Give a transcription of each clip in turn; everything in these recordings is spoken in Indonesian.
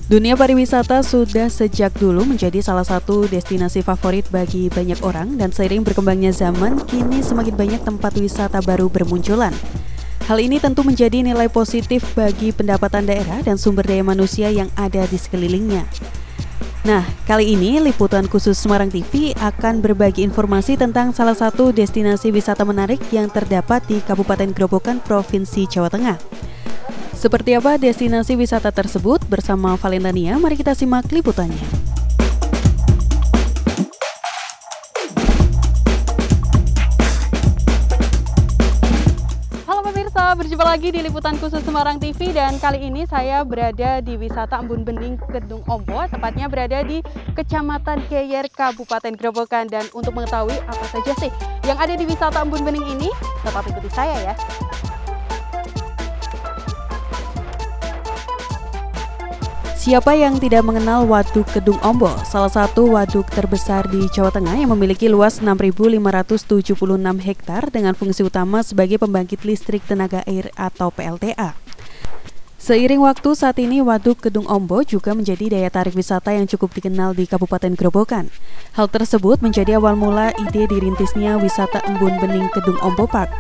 Dunia pariwisata sudah sejak dulu menjadi salah satu destinasi favorit bagi banyak orang dan seiring berkembangnya zaman, kini semakin banyak tempat wisata baru bermunculan. Hal ini tentu menjadi nilai positif bagi pendapatan daerah dan sumber daya manusia yang ada di sekelilingnya. Nah, kali ini liputan khusus Semarang TV akan berbagi informasi tentang salah satu destinasi wisata menarik yang terdapat di Kabupaten Grobogan, Provinsi Jawa Tengah. Seperti apa destinasi wisata tersebut? Bersama Valentania, mari kita simak liputannya. Halo pemirsa, berjumpa lagi di liputan khusus Semarang TV dan kali ini saya berada di wisata Embun Bening Kedung Ombo, tepatnya berada di Kecamatan Geyer, Kabupaten Grobogan. Dan untuk mengetahui apa saja sih yang ada di wisata Embun Bening ini, tetap ikuti saya ya. Siapa yang tidak mengenal Waduk Kedung Ombo, salah satu waduk terbesar di Jawa Tengah yang memiliki luas 6.576 hektar dengan fungsi utama sebagai pembangkit listrik tenaga air atau PLTA. Seiring waktu saat ini Waduk Kedung Ombo juga menjadi daya tarik wisata yang cukup dikenal di Kabupaten Grobogan. Hal tersebut menjadi awal mula ide dirintisnya wisata Embun Bening Kedung Ombo Park.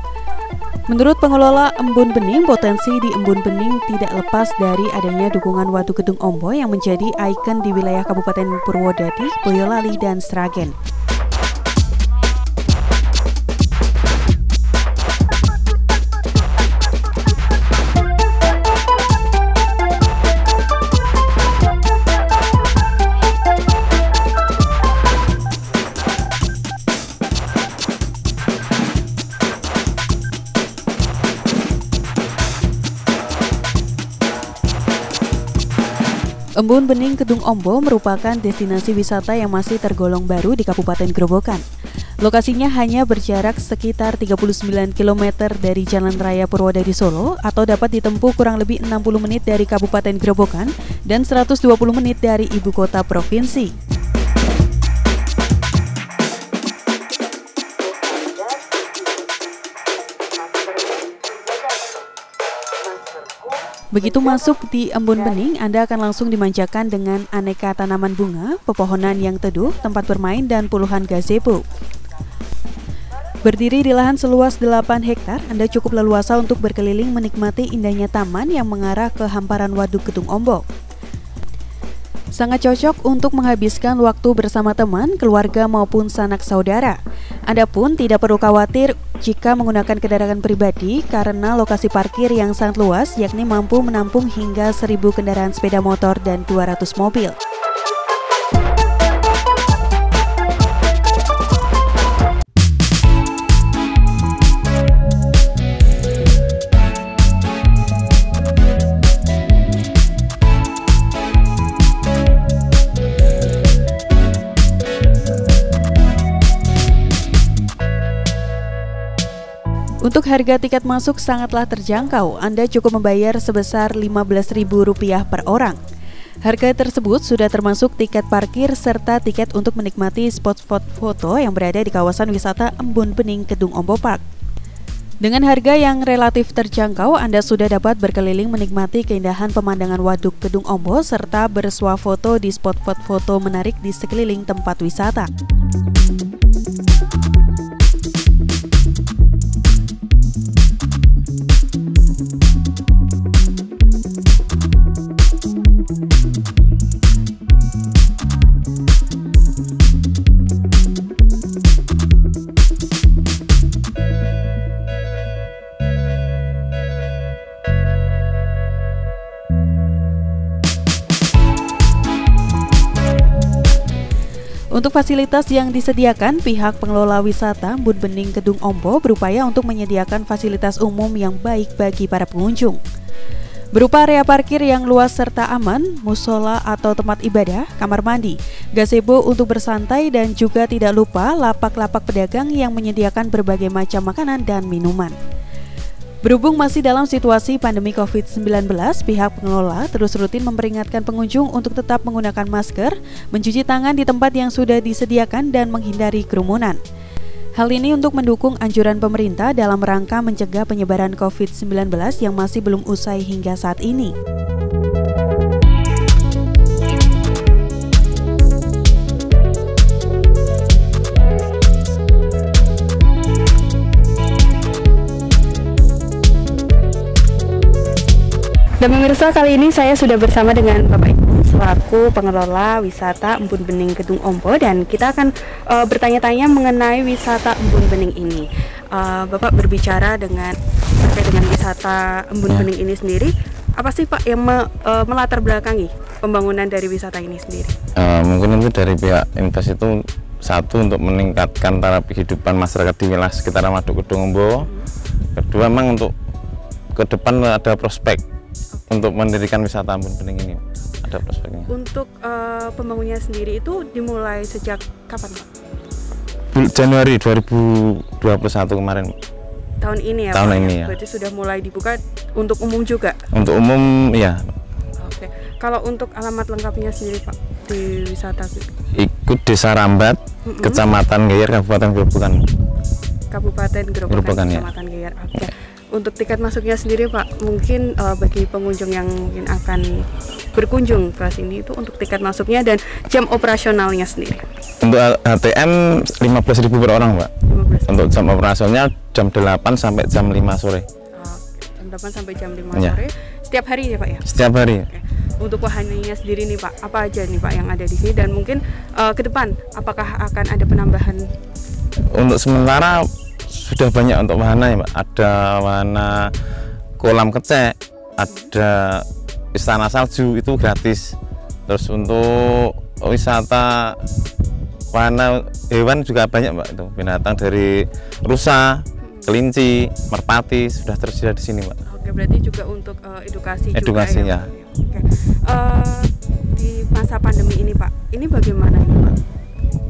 Menurut pengelola Embun Bening, potensi di Embun Bening tidak lepas dari adanya dukungan Waduk Kedung Ombo yang menjadi ikon di wilayah Kabupaten Purwodadi, Boyolali, dan Sragen. Embun Bening Kedung Ombo merupakan destinasi wisata yang masih tergolong baru di Kabupaten Grobogan. Lokasinya hanya berjarak sekitar 39 km dari Jalan Raya Purwodadi Solo atau dapat ditempuh kurang lebih 60 menit dari Kabupaten Grobogan dan 120 menit dari ibu kota provinsi. Begitu masuk di Embun Bening, Anda akan langsung dimanjakan dengan aneka tanaman bunga, pepohonan yang teduh, tempat bermain, dan puluhan gazebo. Berdiri di lahan seluas 8 hektar, Anda cukup leluasa untuk berkeliling menikmati indahnya taman yang mengarah ke hamparan Waduk Kedung Ombo. Sangat cocok untuk menghabiskan waktu bersama teman, keluarga maupun sanak saudara. Anda pun tidak perlu khawatir jika menggunakan kendaraan pribadi karena lokasi parkir yang sangat luas, yakni mampu menampung hingga 1.000 kendaraan sepeda motor dan 200 mobil. Untuk harga tiket masuk sangatlah terjangkau, Anda cukup membayar sebesar Rp15.000 per orang. Harga tersebut sudah termasuk tiket parkir serta tiket untuk menikmati spot-spot foto yang berada di kawasan wisata Embun Bening Kedung Ombo Park. Dengan harga yang relatif terjangkau, Anda sudah dapat berkeliling menikmati keindahan pemandangan Waduk Kedung Ombo serta bersuah foto di spot-spot foto menarik di sekeliling tempat wisata. Untuk fasilitas yang disediakan, pihak pengelola wisata Embun Bening Kedung Ombo berupaya untuk menyediakan fasilitas umum yang baik bagi para pengunjung. Berupa area parkir yang luas serta aman, musola atau tempat ibadah, kamar mandi, gazebo untuk bersantai, dan juga tidak lupa lapak-lapak pedagang yang menyediakan berbagai macam makanan dan minuman. Berhubung masih dalam situasi pandemi COVID-19, pihak pengelola terus rutin memperingatkan pengunjung untuk tetap menggunakan masker, mencuci tangan di tempat yang sudah disediakan, dan menghindari kerumunan. Hal ini untuk mendukung anjuran pemerintah dalam rangka mencegah penyebaran COVID-19 yang masih belum usai hingga saat ini. Dan pemirsa, kali ini saya sudah bersama dengan Bapak Ibu selaku pengelola wisata Embun Bening Kedung Ombo, dan kita akan bertanya-tanya mengenai wisata Embun Bening ini. Bapak berbicara terkait dengan wisata Embun Bening ini sendiri, apa sih Pak yang melatar belakangi pembangunan dari wisata ini sendiri? Mungkin itu dari pihak Invest itu satu untuk meningkatkan taraf kehidupan masyarakat di wilayah sekitar Waduk Kedung Ombo. Kedua, memang untuk ke depan ada prospek untuk mendirikan wisata Embun Bening ini, ada prospeknya. Untuk pembangunannya sendiri itu dimulai sejak kapan Pak? Januari 2021 kemarin. Tahun ini ya? Tahun Pak, ini ya. Berarti sudah mulai dibuka untuk umum juga? Untuk umum ya. Oke. Kalau untuk alamat lengkapnya sendiri Pak di wisata ikut Desa Rambat, Kecamatan Geyer, Kabupaten Grobogan. Kabupaten Grobogan, Kecamatan Geyer. Oke. Untuk tiket masuknya sendiri Pak, mungkin bagi pengunjung yang mungkin akan berkunjung ke sini itu untuk tiket masuknya dan jam operasionalnya sendiri. Untuk HTM 15.000 per orang Pak. 15. Untuk jam operasionalnya jam 8 sampai jam 5 sore. Jam 8 sampai jam 5 sore. Setiap hari ya Pak ya? Setiap hari. Oke. Untuk wahananya sendiri nih Pak, apa aja nih Pak yang ada di sini, dan mungkin ke depan apakah akan ada penambahan? Untuk sementara sudah banyak untuk wahana ya Pak. Ada wahana kolam kecek, ada istana salju itu gratis. Terus untuk wisata wahana hewan juga banyak Pak, itu binatang dari rusa, kelinci, merpati sudah tersedia di sini Pak. Oke, berarti juga untuk edukasi juga ya. Oke. Di masa pandemi ini Pak, ini bagaimana ini Pak?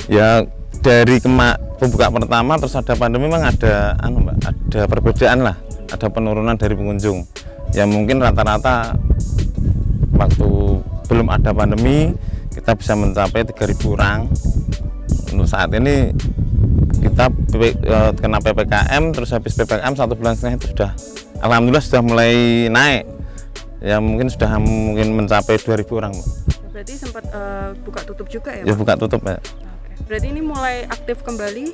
Ya dari pembuka pertama terus ada pandemi, memang ada Mbak, ada perbedaan lah, ada penurunan dari pengunjung. Ya mungkin rata-rata waktu belum ada pandemi kita bisa mencapai 3.000 orang. Untuk saat ini kita kena PPKM, terus habis PPKM 1,5 bulan itu sudah alhamdulillah sudah mulai naik. Ya mungkin sudah mencapai 2.000 orang Mbak. Berarti sempat buka tutup juga ya Pak? Ya buka tutup ya. Berarti ini mulai aktif kembali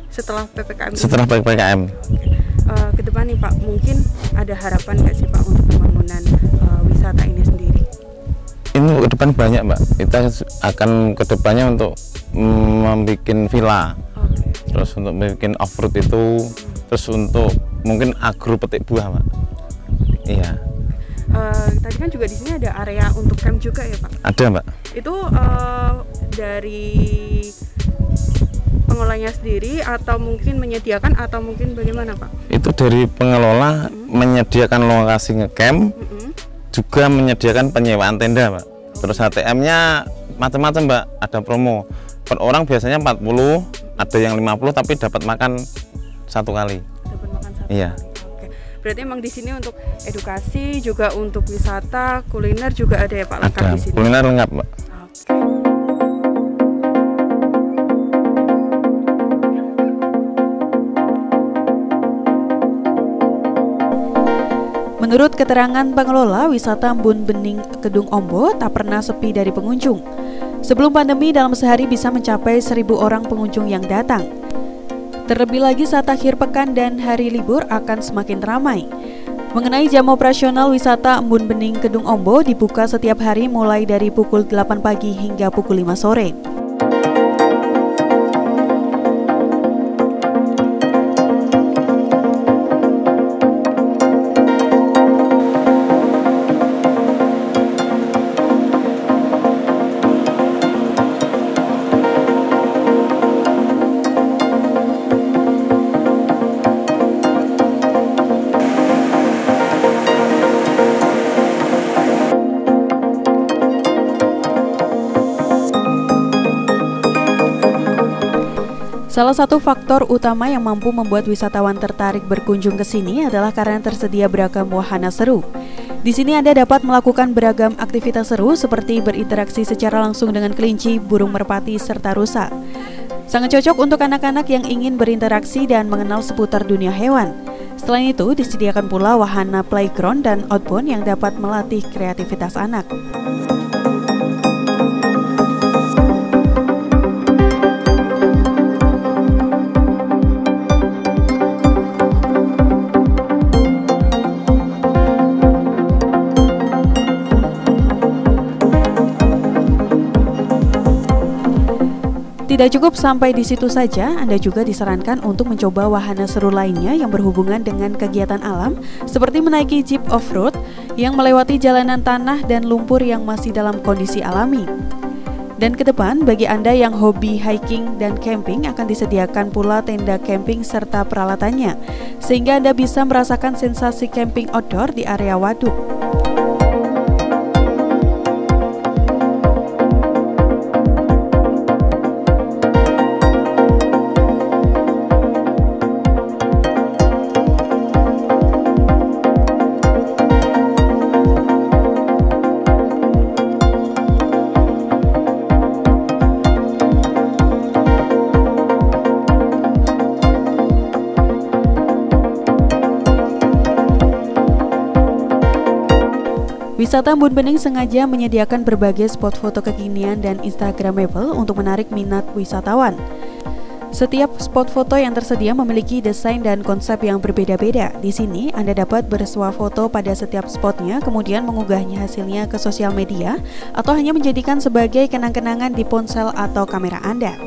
setelah PPKM? Setelah PPKM. Ke depan nih Pak, mungkin ada harapan nggak sih Pak untuk pembangunan wisata ini sendiri? Ini ke depan banyak Mbak. Kita akan ke depannya untuk membuat villa. Terus untuk membuat off-road itu, terus untuk mungkin agro petik buah Mbak. Iya. Tadi kan juga di sini ada area untuk camp juga ya Pak? Ada Mbak. Itu dari pengelolanya sendiri atau mungkin menyediakan atau mungkin bagaimana Pak? Itu dari pengelola menyediakan lokasi ngecamp, juga menyediakan penyewaan tenda Mbak. Terus HTM-nya macam-macam Mbak, ada promo. Per orang biasanya 40, ada yang 50 tapi dapat makan satu kali. Dapat makan satu iya. Kali. Oke. Berarti emang di sini untuk edukasi juga untuk wisata, kuliner juga ada ya Pak, lengkap ada. Di sini. Kuliner lengkap Mbak. Menurut keterangan pengelola wisata Embun Bening Kedung Ombo, tak pernah sepi dari pengunjung. Sebelum pandemi, dalam sehari bisa mencapai 1.000 orang pengunjung yang datang. Terlebih lagi saat akhir pekan dan hari libur akan semakin ramai. Mengenai jam operasional wisata Embun Bening Kedung Ombo dibuka setiap hari mulai dari pukul 8 pagi hingga pukul 5 sore. Salah satu faktor utama yang mampu membuat wisatawan tertarik berkunjung ke sini adalah karena tersedia beragam wahana seru. Di sini Anda dapat melakukan beragam aktivitas seru seperti berinteraksi secara langsung dengan kelinci, burung merpati, serta rusa. Sangat cocok untuk anak-anak yang ingin berinteraksi dan mengenal seputar dunia hewan. Selain itu, disediakan pula wahana playground dan outbound yang dapat melatih kreativitas anak. Tidak cukup sampai di situ saja, Anda juga disarankan untuk mencoba wahana seru lainnya yang berhubungan dengan kegiatan alam, seperti menaiki jeep off-road yang melewati jalanan tanah dan lumpur yang masih dalam kondisi alami. Dan ke depan, bagi Anda yang hobi hiking dan camping akan disediakan pula tenda camping serta peralatannya, sehingga Anda bisa merasakan sensasi camping outdoor di area waduk. Wisata Embun Bening sengaja menyediakan berbagai spot foto kekinian dan instagramable untuk menarik minat wisatawan. Setiap spot foto yang tersedia memiliki desain dan konsep yang berbeda-beda. Di sini Anda dapat bersuah foto pada setiap spotnya, kemudian mengunggahnya hasilnya ke sosial media, atau hanya menjadikan sebagai kenang-kenangan di ponsel atau kamera Anda.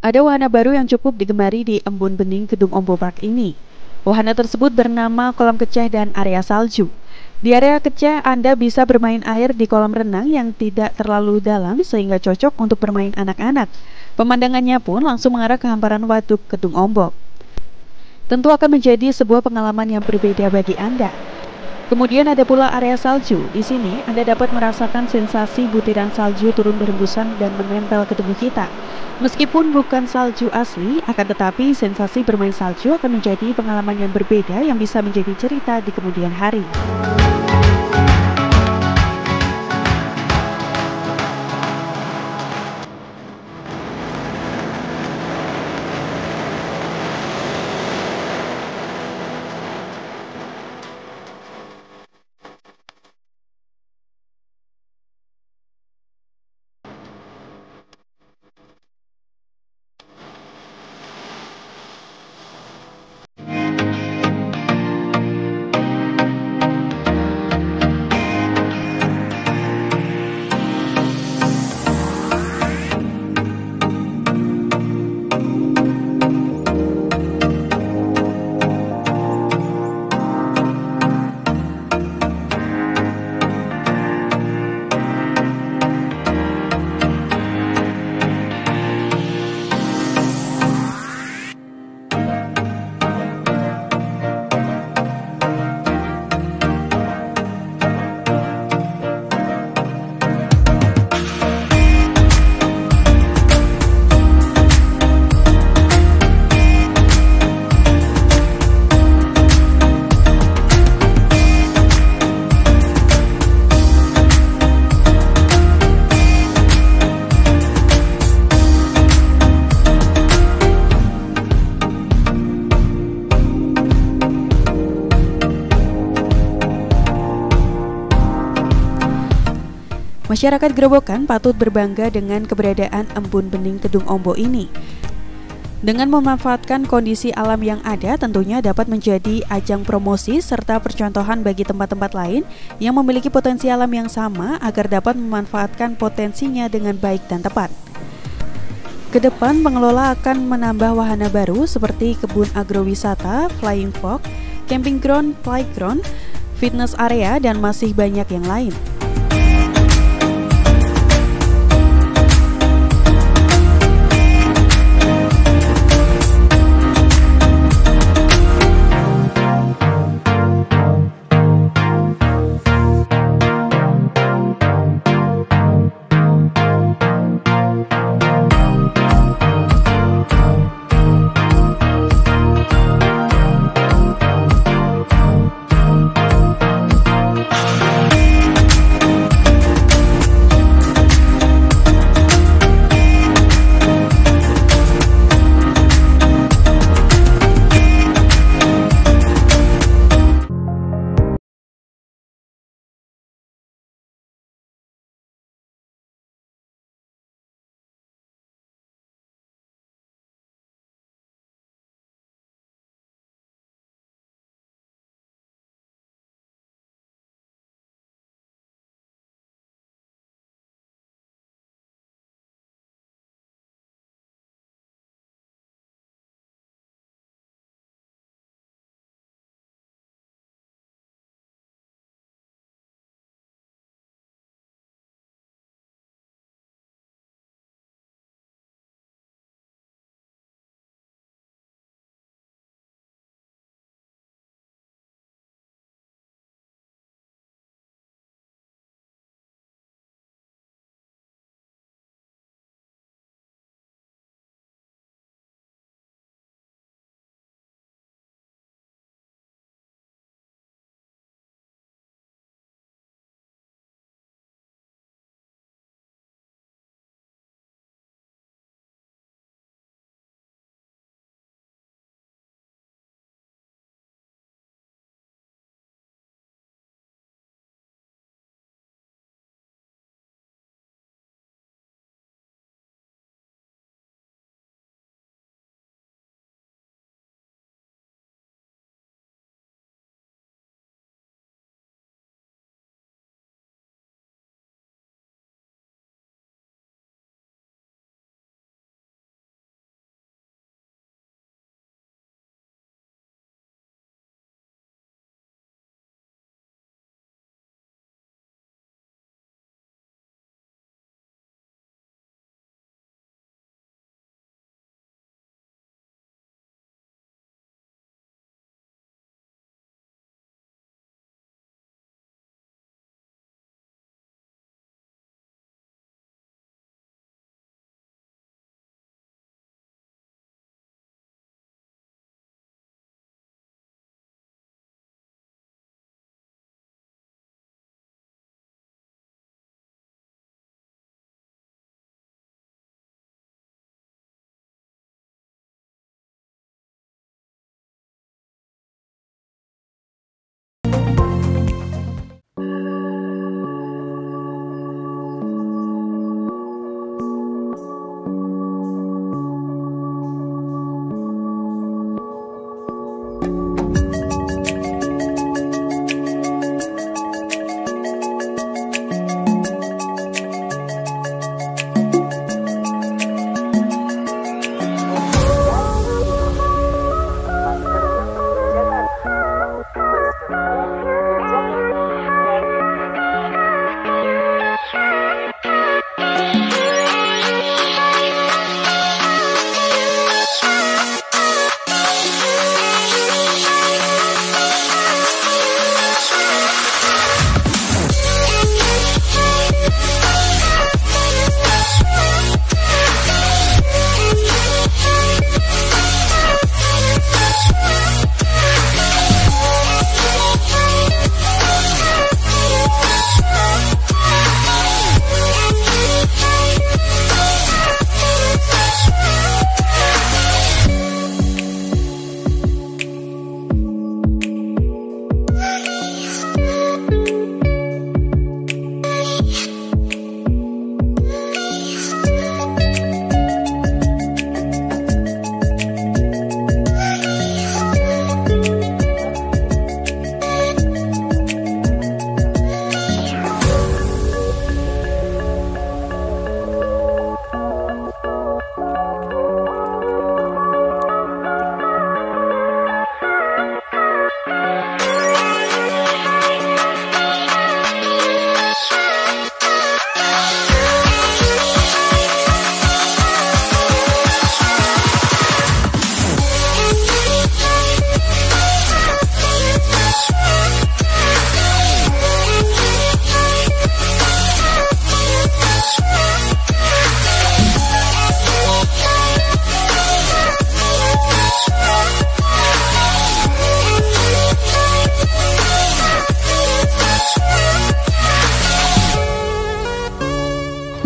Ada wahana baru yang cukup digemari di Embun Bening Kedung Ombo Park ini. Wahana tersebut bernama kolam keceh dan area salju. Di area keceh, Anda bisa bermain air di kolam renang yang tidak terlalu dalam sehingga cocok untuk bermain anak-anak. Pemandangannya pun langsung mengarah ke hamparan waduk Kedung Ombok. Tentu akan menjadi sebuah pengalaman yang berbeda bagi Anda. Kemudian ada pula area salju. Di sini Anda dapat merasakan sensasi butiran salju turun berembusan dan menempel ke tubuh kita. Meskipun bukan salju asli, akan tetapi sensasi bermain salju akan menjadi pengalaman yang berbeda yang bisa menjadi cerita di kemudian hari. Masyarakat Grobogan patut berbangga dengan keberadaan Embun Bening Kedung Ombo ini. Dengan memanfaatkan kondisi alam yang ada, tentunya dapat menjadi ajang promosi serta percontohan bagi tempat-tempat lain yang memiliki potensi alam yang sama agar dapat memanfaatkan potensinya dengan baik dan tepat. Kedepan, pengelola akan menambah wahana baru seperti kebun agrowisata, flying fox, camping ground, playground, fitness area, dan masih banyak yang lain.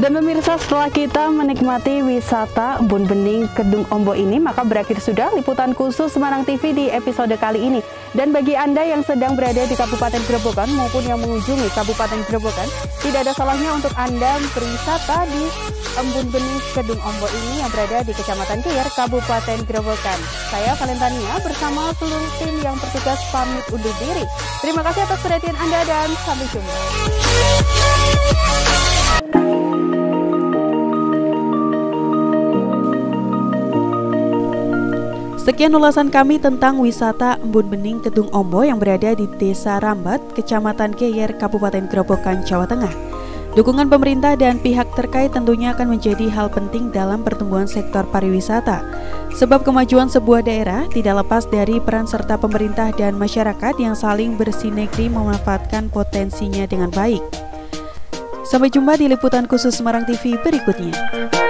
Dan pemirsa, setelah kita menikmati wisata Embun Bening Kedung Ombo ini, maka berakhir sudah liputan khusus Semarang TV di episode kali ini. Dan bagi Anda yang sedang berada di Kabupaten Grobogan maupun yang mengunjungi Kabupaten Grobogan, tidak ada salahnya untuk Anda berwisata di Embun Bening Kedung Ombo ini yang berada di Kecamatan Keyer, Kabupaten Grobogan. Saya Valentania bersama seluruh tim yang bertugas pamit undur diri. Terima kasih atas perhatian Anda dan sampai jumpa. Sekian ulasan kami tentang wisata Embun Bening Kedung Ombo yang berada di Desa Rambat, Kecamatan Keyer, Kabupaten Grobogan, Jawa Tengah. Dukungan pemerintah dan pihak terkait tentunya akan menjadi hal penting dalam pertumbuhan sektor pariwisata. Sebab kemajuan sebuah daerah tidak lepas dari peran serta pemerintah dan masyarakat yang saling bersinergi memanfaatkan potensinya dengan baik. Sampai jumpa di liputan khusus Semarang TV berikutnya.